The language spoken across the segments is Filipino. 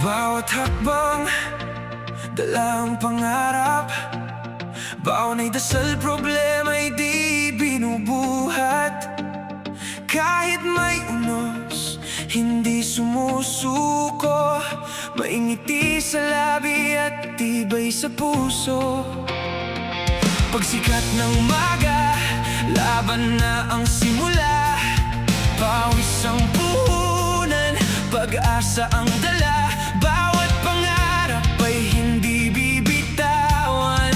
bawat hakbang, dalang pangarap. Baon ay dasal, problema'y di binubuhat. Kahit may unos, hindi sumusuko. Maingiti sa labi at tibay sa puso. Pagsikat ng maga, laban na ang simula. Pawis ang puhunan, pag-asa ang dala. Bawat pangarap ay hindi bibitawan,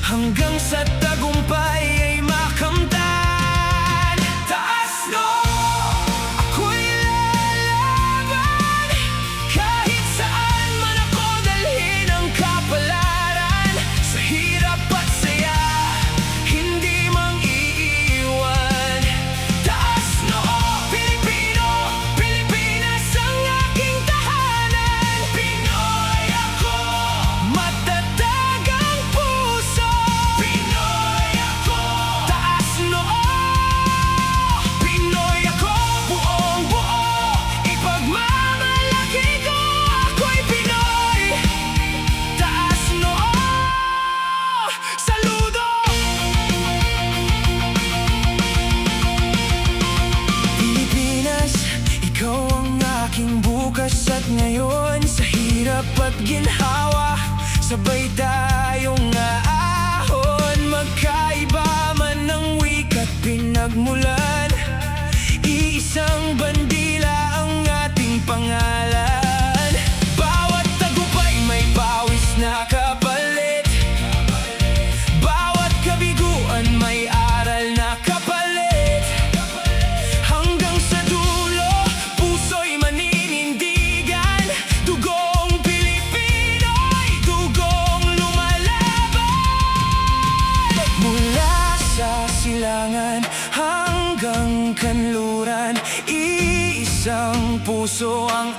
hanggang sa tagumpay ay makamtan. Taas noo, ako'y lalaban. Kahit saan man ako dalhin ang kapalaran. Sa hirap at saya, hindi mang iiwan. Taas noo, Pilipino, Pilipinas ang aking tahanan. Pinoy ako, matatag ang puso. Pinoy ako, taas noo. Pinoy ako, buong buo. Ipagmamalaki ko, ako'y Pinoy. Taas noo, saludo. Pilipinas, ikaw ang aking bukas at ngayon. Sa hirap at ginhawa, sabay tayong aahon. Magkaiba man ang wika't pinagmulan, iisang bandila ang ating pangalan. Bawat tagumpay may pawis na kapalit. Bawat kabiguan may aral na kapalit. Hanggang sa dulo, puso'y maninindigan. Dugong Pilipino'y dugong lumalaban. Mula sa silangan hanggang kanluran, iisang puso ang